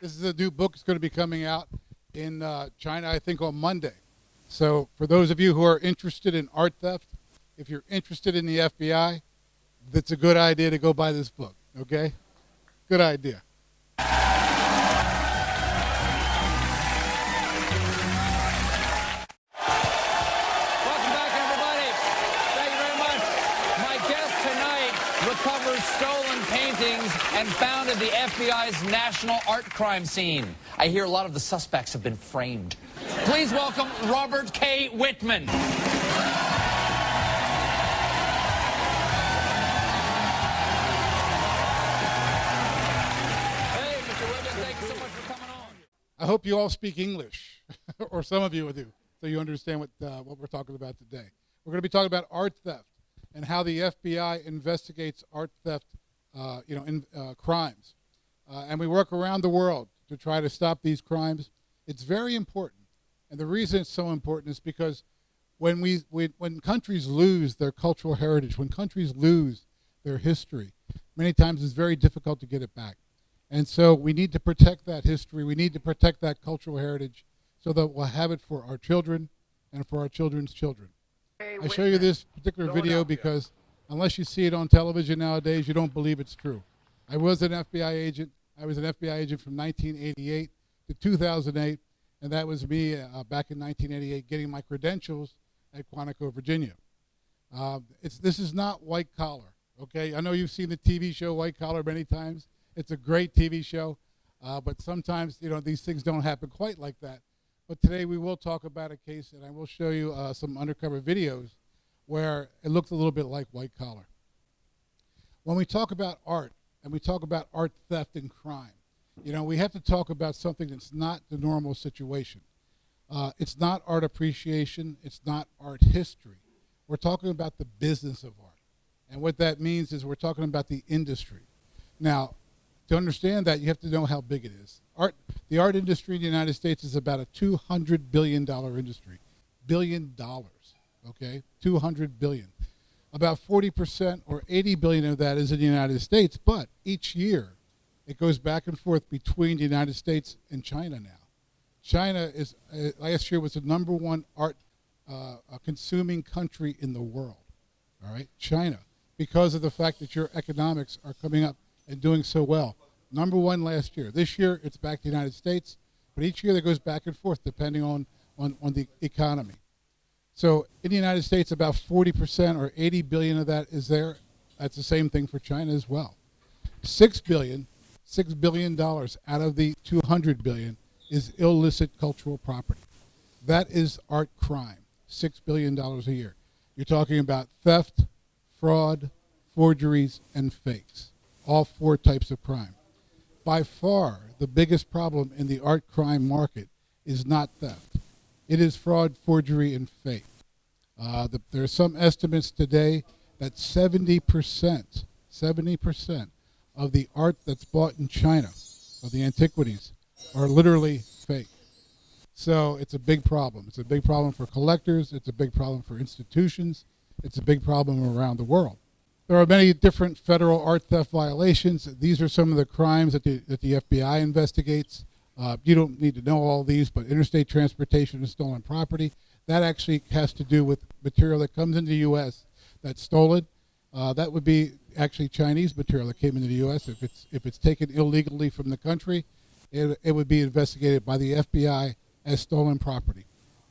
This is a new book. It's going to be coming out in China, I think, on Monday. So for those of you who are interested in art theft, if you're interested in the FBI, that's a good idea to go buy this book, okay? Good idea. Recovers stolen paintings and founded the FBI's national art crime scene. I hear a lot of the suspects have been framed. Please welcome Robert K. Whitman. Hey, Mr. Whitman, thank you so much for coming on. I hope you all speak English, or some of you do, so you understand what we're talking about today. We're going to be talking about art theft and how the FBI investigates art theft, crimes. And we work around the world to try to stop these crimes. It's very important. And the reason it's so important is because when countries lose their cultural heritage, when countries lose their history, many times it's very difficult to get it back. And so we need to protect that history. We need to protect that cultural heritage so that we'll have it for our children and for our children's children. I show you this particular video because unless you see it on television nowadays, you don't believe it's true. I was an FBI agent. I was an FBI agent from 1988 to 2008, and that was me back in 1988 getting my credentials at Quantico, Virginia. This is not white collar, okay? I know you've seen the TV show White Collar many times. It's a great TV show, but sometimes, these things don't happen quite like that. But today we will talk about a case, and I will show you some undercover videos where it looks a little bit like white collar. When we talk about art, and we talk about art theft and crime, we have to talk about something that's not the normal situation. It's not art appreciation. It's not art history. We're talking about the business of art. And what that means is we're talking about the industry. Now, to understand that, you have to know how big it is. The art industry in the United States is about a $200 billion industry. Billion dollars, okay? 200 billion. About 40% or 80 billion of that is in the United States, but each year it goes back and forth between the United States and China now. China is, last year was the #1 art consuming country in the world, all right? China, because of the fact that your economics are coming up and doing so well. #1 last year. This year, it's back to the United States, but each year that goes back and forth depending on the economy. So in the United States, about 40% or 80 billion of that is there. That's the same thing for China as well. $6 billion out of the 200 billion is illicit cultural property. That is art crime, $6 billion a year. You're talking about theft, fraud, forgeries, and fakes. All 4 types of crime. By far, the biggest problem in the art crime market is not theft. It is fraud, forgery, and fake. There are some estimates today that 70% of the art that's bought in China, of the antiquities, are literally fake. So it's a big problem. It's a big problem for collectors. It's a big problem for institutions. It's a big problem around the world. There are many different federal art theft violations. These are some of the crimes that the FBI investigates. You don't need to know all these, but interstate transportation and stolen property, that actually has to do with material that comes into the U.S. that's stolen. That would be actually Chinese material that came into the U.S. If it's taken illegally from the country, it would be investigated by the FBI as stolen property.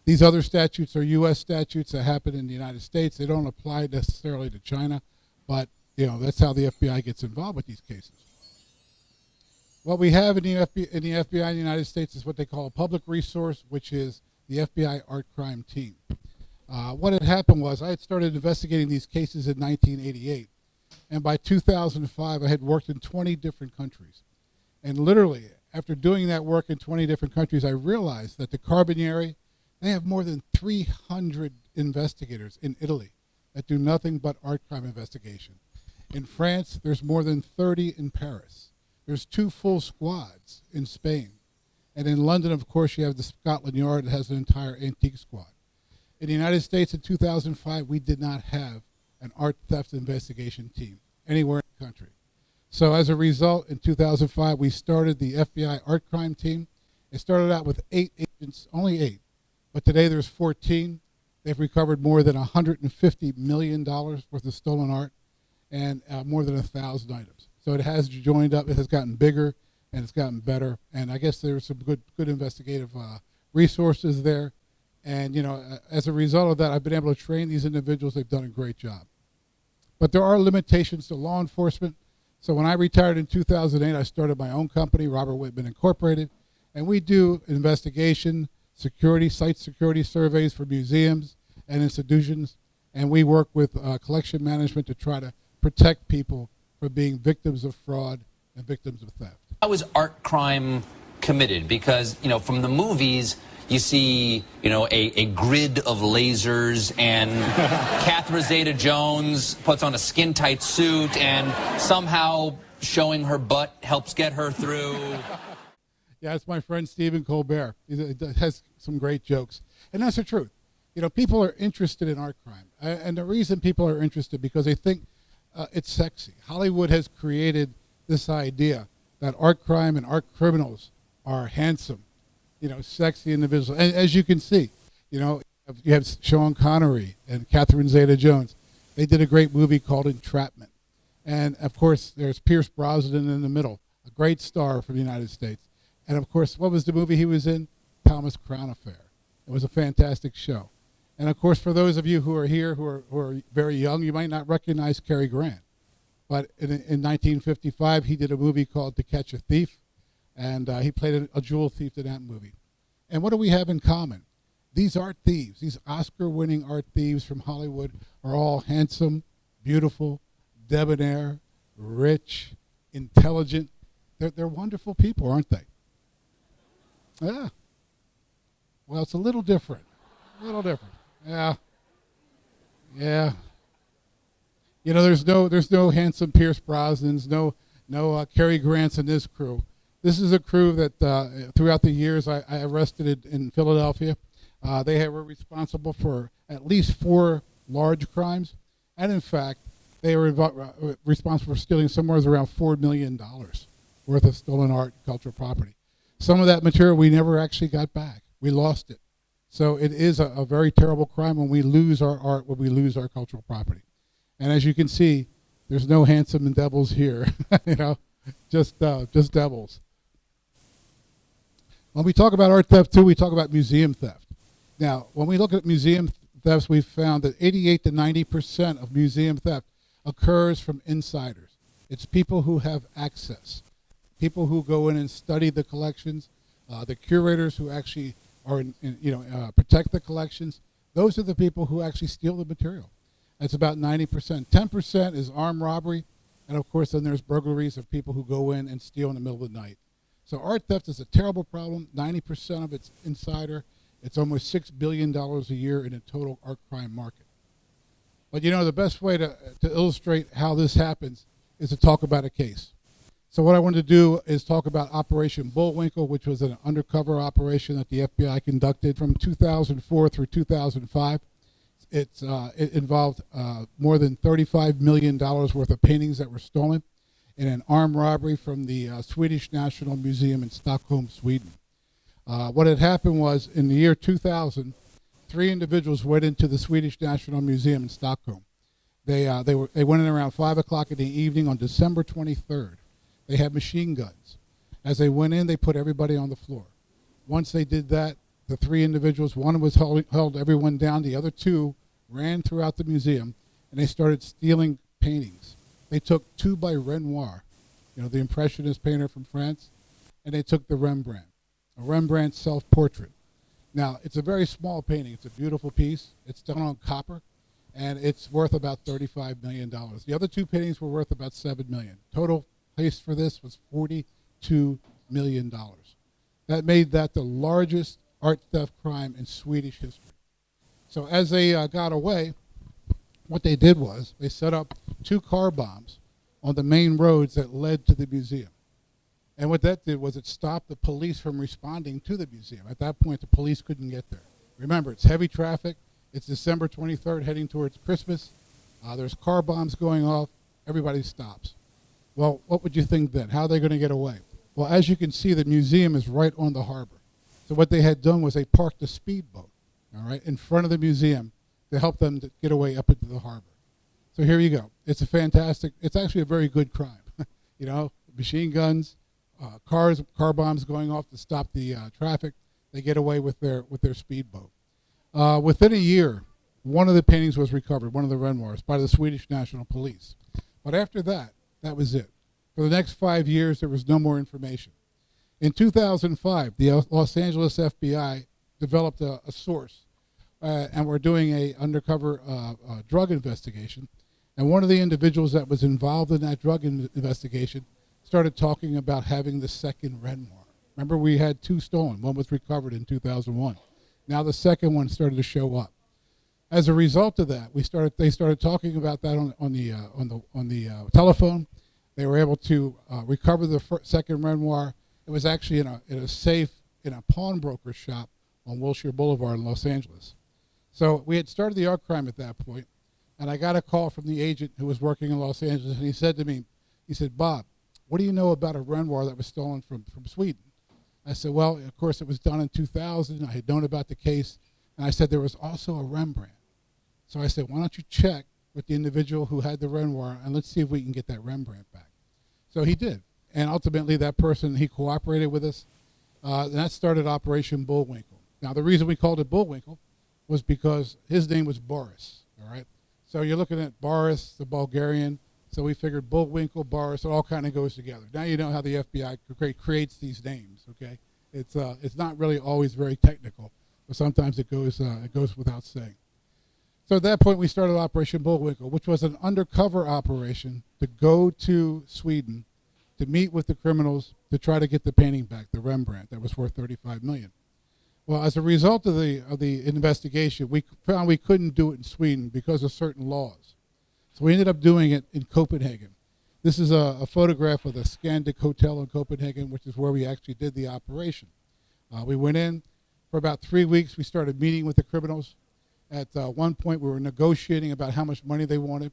These other statutes are U.S. statutes that happen in the United States. They don't apply necessarily to China. But, that's how the FBI gets involved with these cases. What we have in the FBI in the United States is what they call a public resource, which is the FBI Art Crime Team. What had happened was I had started investigating these cases in 1988. And by 2005, I had worked in 20 different countries. And literally, after doing that work in 20 different countries, I realized that the Carabinieri, they have more than 300 investigators in Italy that do nothing but art crime investigation. In France, there's more than 30 in Paris. There's 2 full squads in Spain. And in London, of course, you have the Scotland Yard that has an entire antique squad. In the United States in 2005, we did not have an art theft investigation team anywhere in the country. So as a result, in 2005, we started the FBI art crime team. It started out with 8 agents, only 8, but today there's 14. They've recovered more than $150 million worth of stolen art and more than 1,000 items. So it has joined up, it has gotten bigger, and it's gotten better. And I guess there's some good investigative resources there. And, you know, as a result of that, I've been able to train these individuals. They've done a great job. But there are limitations to law enforcement. So when I retired in 2008, I started my own company, Robert Whitman Incorporated, and we do investigation, security, site security surveys for museums and institutions, and we work with collection management to try to protect people from being victims of fraud and victims of theft. How is art crime committed? Because, you know, from the movies, you see, you know, a grid of lasers, and Catherine Zeta-Jones puts on a skin-tight suit, and somehow showing her butt helps get her through. Yeah, it's my friend Stephen Colbert. He has some great jokes. And that's the truth. You know, people are interested in art crime. And the reason people are interested because they think it's sexy. Hollywood has created this idea that art crime and art criminals are handsome, you know, sexy individuals. And as you can see, you know, you have Sean Connery and Catherine Zeta-Jones. They did a great movie called Entrapment. And, of course, there's Pierce Brosnan in the middle, a great star from the United States. And, of course, what was the movie he was in? Thomas Crown Affair. It was a fantastic show. And, of course, for those of you who are here who are very young, you might not recognize Cary Grant. But in 1955, he did a movie called To Catch a Thief, and he played a jewel thief in that movie. And what do we have in common? These art thieves, these Oscar-winning art thieves from Hollywood are all handsome, beautiful, debonair, rich, intelligent. They're wonderful people, aren't they? Yeah. Well, it's a little different. A little different. Yeah. Yeah. You know, there's no handsome Pierce Brosnans, no Cary Grants in this crew. This is a crew that throughout the years I arrested in Philadelphia. They were responsible for at least 4 large crimes, and in fact, they were responsible for stealing somewhere around $4 million worth of stolen art and cultural property. Some of that material we never actually got back. We lost it. So it is a very terrible crime when we lose our art, when we lose our cultural property. And as you can see, there's no handsome devils here, you know, just devils. When we talk about art theft too, we talk about museum theft. Now, when we look at museum thefts, we've found that 88 to 90% of museum theft occurs from insiders. It's people who have access, people who go in and study the collections, the curators who actually are, protect the collections. Those are the people who actually steal the material. That's about 90%. 10% is armed robbery, and of course then there's burglaries of people who go in and steal in the middle of the night. So art theft is a terrible problem. 90% of it's insider. It's almost $6 billion a year in a total art crime market. But you know, the best way to illustrate how this happens is to talk about a case. So what I wanted to do is talk about Operation Bullwinkle, which was an undercover operation that the FBI conducted from 2004 through 2005. It involved more than $35 million worth of paintings that were stolen in an armed robbery from the Swedish National Museum in Stockholm, Sweden. What had happened was, in the year 2000, 3 individuals went into the Swedish National Museum in Stockholm. They went in around 5 o'clock in the evening on December 23rd. They had machine guns. As they went in, they put everybody on the floor. Once they did that, the 3 individuals, one was held everyone down, the other 2 ran throughout the museum, and they started stealing paintings. They took 2 by Renoir, you know, the Impressionist painter from France, and they took the Rembrandt, a Rembrandt self-portrait. Now, it's a very small painting. It's a beautiful piece. It's done on copper, and it's worth about $35 million. The other 2 paintings were worth about $7 million. Total price for this was $42 million. That made that the largest art theft crime in Swedish history. So as they got away, what they did was they set up 2 car bombs on the main roads that led to the museum. And what that did was it stopped the police from responding to the museum. At that point, the police couldn't get there. Remember, it's heavy traffic. It's December 23rd, heading towards Christmas. There's car bombs going off. Everybody stops. Well, what would you think then? How are they going to get away? Well, as you can see, the museum is right on the harbor. So what they had done was they parked a speedboat, all right, in front of the museum to help them to get away up into the harbor. So here you go. It's it's actually a very good crime. You know, machine guns, car bombs going off to stop the traffic. They get away with their speedboat. Within a year, one of the paintings was recovered, one of the Renoirs, by the Swedish National Police. But after that, that was it. For the next 5 years, there was no more information. In 2005, the Los Angeles FBI developed a source, and we're doing a undercover drug investigation. And one of the individuals that was involved in that drug investigation started talking about having the second Renoir. Remember, we had 2 stolen. One was recovered in 2001. Now the second one started to show up. As a result of that, they started talking about that on the telephone. They were able to recover the second Renoir. It was actually in a safe in a pawnbroker shop on Wilshire Boulevard in Los Angeles. So we had started the art crime at that point, and I got a call from the agent who was working in Los Angeles, and he said to me, he said, "Bob, what do you know about a Renoir that was stolen from Sweden?" I said, "Well, of course, it was done in 2000. I had known about the case." And I said, "There was also a Rembrandt." So I said, "Why don't you check with the individual who had the Renoir, and let's see if we can get that Rembrandt back." So he did. And ultimately, that person, he cooperated with us. And that started Operation Bullwinkle. Now, the reason we called it Bullwinkle was because his name was Boris, all right? So you're looking at Boris, the Bulgarian. So we figured Bullwinkle, Boris, it all kind of goes together. Now you know how the FBI creates these names, okay? It's not really always very technical, but sometimes it goes without saying. So at that point, we started Operation Bullwinkle, which was an undercover operation to go to Sweden to meet with the criminals to try to get the painting back, the Rembrandt that was worth $35 million. Well, as a result of the investigation, we found we couldn't do it in Sweden because of certain laws. So we ended up doing it in Copenhagen. This is a photograph of the Scandic Hotel in Copenhagen, which is where we actually did the operation. We went in for about 3 weeks. We started meeting with the criminals. At one point, we were negotiating about how much money they wanted.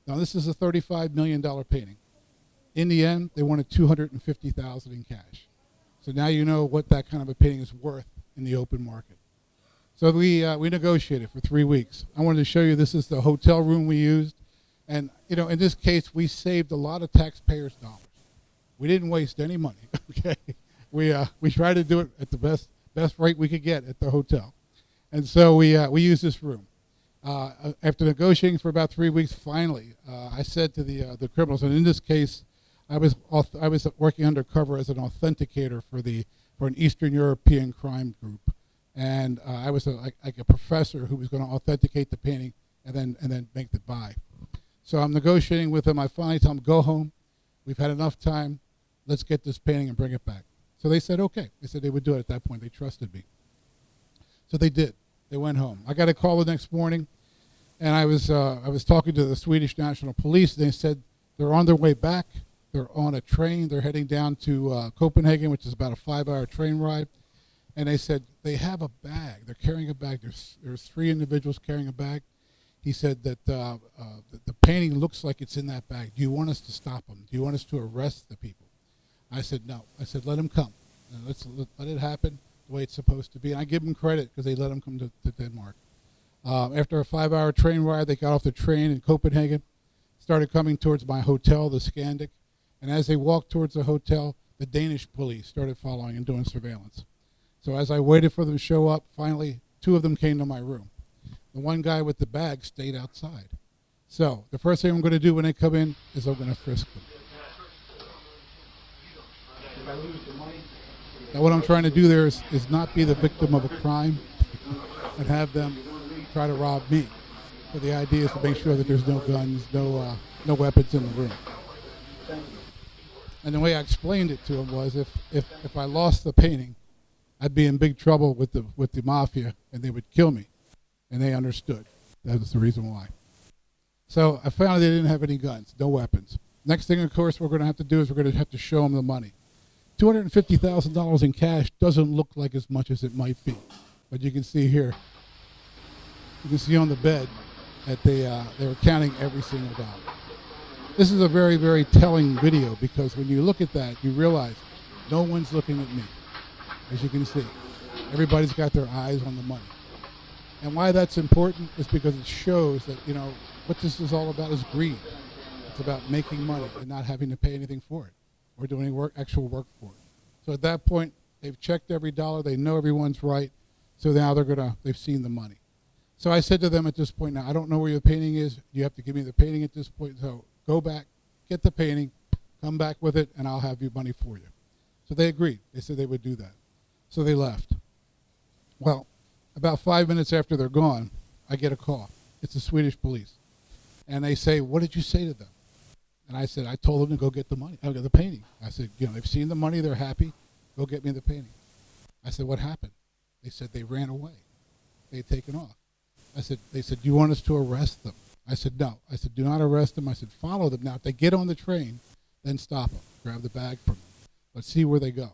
Now, this is a $35 million painting. In the end, they wanted $250,000 in cash. So now you know what that kind of a painting is worth in the open market. So we negotiated for 3 weeks. I wanted to show you, this is the hotel room we used. And, you know, in this case, we saved a lot of taxpayers' dollars. We didn't waste any money, okay? We tried to do it at the best rate we could get at the hotel. And so we used this room. After negotiating for about 3 weeks, finally, I said to the criminals, and in this case, I was working undercover as an authenticator for an Eastern European crime group, and I was like a professor who was going to authenticate the painting and then make the buy. So I'm negotiating with them. I finally tell them, "Go home. We've had enough time. Let's get this painting and bring it back." So they said okay. They said they would do it at that point. They trusted me. So they did. They went home. I got a call the next morning, and I was talking to the Swedish National Police. They said they're on their way back. They're on a train. They're heading down to Copenhagen, which is about a 5-hour train ride. And they said they have a bag. They're carrying a bag. There's 3 individuals carrying a bag. He said that the painting looks like it's in that bag. Do you want us to stop them? Do you want us to arrest the people? I said no. I said let them come. Let it happen the way it's supposed to be. And I give them credit because they let them come to Denmark. After a 5-hour train ride, they got off the train in Copenhagen, started coming towards my hotel, the Scandic. And as they walked towards the hotel, the Danish police started following and doing surveillance. So as I waited for them to show up, finally 2 of them came to my room. The one guy with the bag stayed outside. So the first thing I'm going to do when they come in is I'm going to frisk them. If I lose the money, now what I'm trying to do there is not be the victim of a crime and have them try to rob me. So the idea is to make sure that there's no guns, no weapons in the room. And the way I explained it to them was if I lost the painting, I'd be in big trouble with the mafia and they would kill me. And they understood. That was the reason why. So I found they didn't have any guns, no weapons. Next thing, of course, we're going to have to do is we're going to have to show them the money. $250,000 in cash doesn't look like as much as it might be. But you can see here, you can see on the bed that they were counting every single dollar. This is a very, very telling video because when you look at that, you realize no one's looking at me. As you can see, everybody's got their eyes on the money. And why that's important is because it shows that, what this is all about is greed. It's about making money and not having to pay anything for it or do any actual work for it. So at that point, they've checked every dollar. They know everyone's right. So now they've seen the money. So I said to them at this point, now, I don't know where your painting is. You have to give me the painting at this point. So go back, get the painting, come back with it, and I'll have your money for you. So they agreed. They said they would do that. So they left. Well, about 5 minutes after they're gone, I get a call. It's the Swedish police. And they say, what did you say to them? And I said, I told them to go get the money, the painting. I said, they've seen the money, they're happy. Go get me the painting. I said, what happened? They said they ran away. They had taken off. They said, do you want us to arrest them? I said, no. I said, do not arrest them. I said, follow them. Now, if they get on the train, then stop them. Grab the bag from them. Let's see where they go.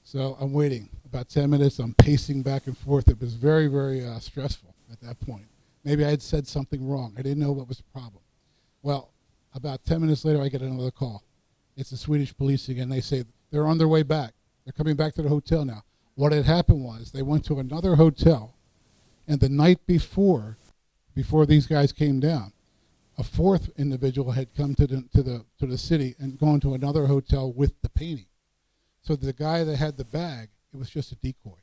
So I'm waiting. About 10 minutes, I'm pacing back and forth. It was very, very stressful at that point. Maybe I had said something wrong. I didn't know what was the problem. Well, about 10 minutes later, I get another call. It's the Swedish police again. They say they're on their way back. They're coming back to the hotel now. What had happened was they went to another hotel, and the night before these guys came down, a fourth individual had come to the city and gone to another hotel with the painting. So the guy that had the bag, it was just a decoy.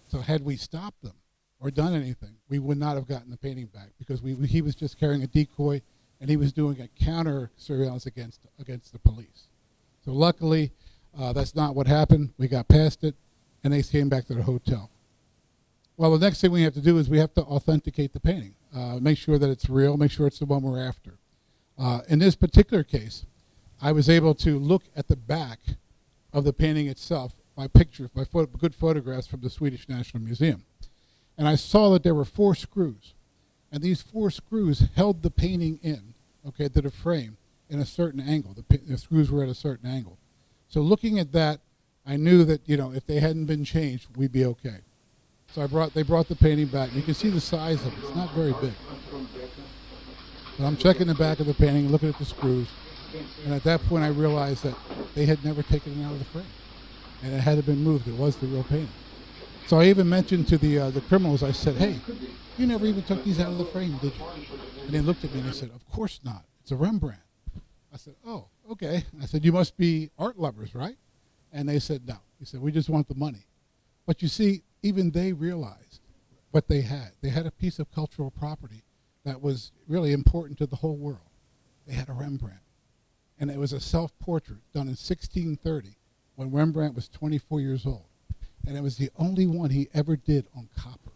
So had we stopped them or done anything, we would not have gotten the painting back because he was just carrying a decoy, and he was doing a counter surveillance against the police. So luckily, that's not what happened. We got past it, and they came back to the hotel. Well, the next thing we have to do is we have to authenticate the painting, make sure that it's real, make sure it's the one we're after. In this particular case, I was able to look at the back of the painting itself, my good photographs from the Swedish National Museum. And I saw that there were 4 screws. And these 4 screws held the painting in, to the frame in a certain angle. The screws were at a certain angle. So looking at that, I knew that, if they hadn't been changed, we'd be okay. So they brought the painting back. You can see the size of it. It's not very big. But I'm checking the back of the painting, looking at the screws. And at that point, I realized that they had never taken it out of the frame. And it hadn't been moved. It was the real painting. So I even mentioned to the criminals, I said, hey, you never even took these out of the frame, did you? And they looked at me and they said, of course not. It's a Rembrandt. I said, oh, okay. I said, you must be art lovers, right? And they said, no. He said, we just want the money. But you see, even they realized what they had. They had a piece of cultural property that was really important to the whole world. They had a Rembrandt. And it was a self-portrait done in 1630 when Rembrandt was 24 years old. And it was the only one he ever did on copper.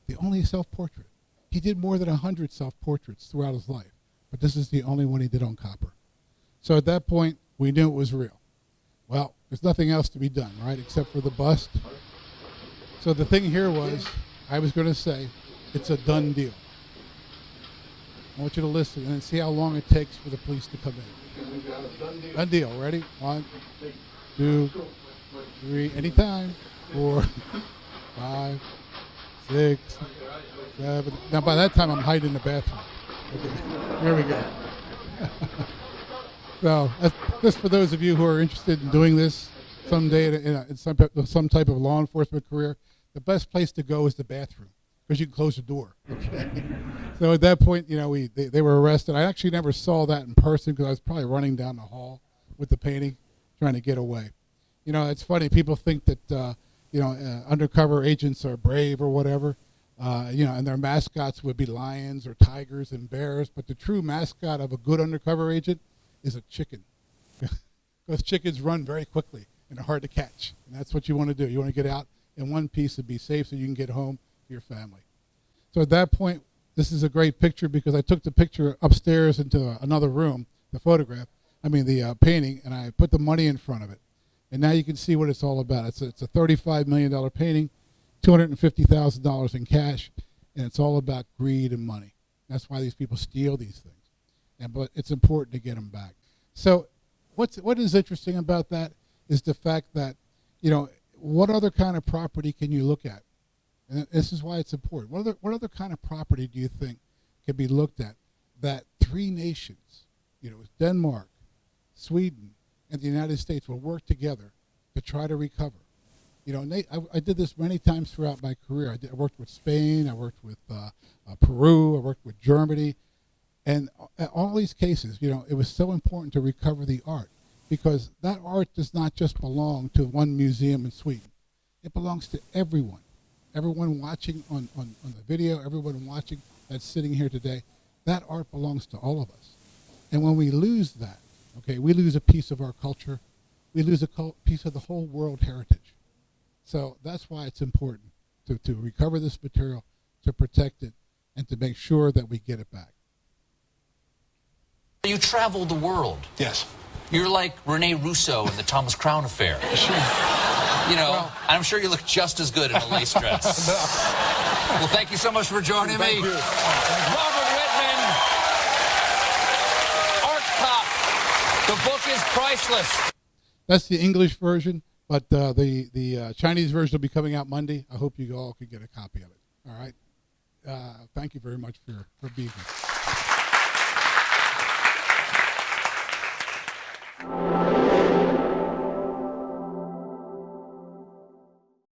The only self-portrait. He did more than 100 self-portraits throughout his life, but this is the only one he did on copper. So at that point, we knew it was real. Well, there's nothing else to be done, right, except for the bust. So the thing here was, I was going to say, it's a done deal. I want you to listen and see how long it takes for the police to come in. Done deal. Ready? 1, 2, 3, anytime. 4, 5, 6, 7. Now, by that time, I'm hiding in the bathroom. Okay. Here we go. So, just for those of you who are interested in doing this someday in some type of law enforcement career, the best place to go is the bathroom because you can close the door. Okay. So at that point, they were arrested. I actually never saw that in person because I was probably running down the hall with the painting, trying to get away. It's funny. People think that undercover agents are brave or whatever, and their mascots would be lions or tigers and bears. But the true mascot of a good undercover agent is a chicken, because chickens run very quickly and are hard to catch. And that's what you want to do. You want to get out in one piece and be safe so you can get home to your family. So at that point, this is a great picture because I took the picture upstairs into another room, the painting, and I put the money in front of it. And now you can see what it's all about. It's a $35 million painting, $250,000 in cash, and it's all about greed and money. That's why these people steal these things. But it's important to get them back. So what is interesting about that is the fact that, what other kind of property can you look at? And this is why it's important. What other kind of property do you think can be looked at that 3 nations, Denmark, Sweden, and the United States will work together to try to recover. I did this many times throughout my career. I worked with Spain, I worked with Peru, I worked with Germany, and all these cases, it was so important to recover the art, because that art does not just belong to one museum in Sweden. It belongs to everyone. Everyone watching on the video, everyone watching that's sitting here today, that art belongs to all of us. And when we lose that, we lose a piece of our culture, we lose a piece of the whole world heritage. So that's why it's important to recover this material, to protect it, and to make sure that we get it back. You travel the world. Yes. You're like Rene Russo in the Thomas Crown Affair. And I'm sure you look just as good in a lace dress. Well, thank you so much for joining me. Robert Whitman, Art Cop. The book is priceless. That's the English version, but the Chinese version will be coming out Monday. I hope you all can get a copy of it. All right. Thank you very much for being here.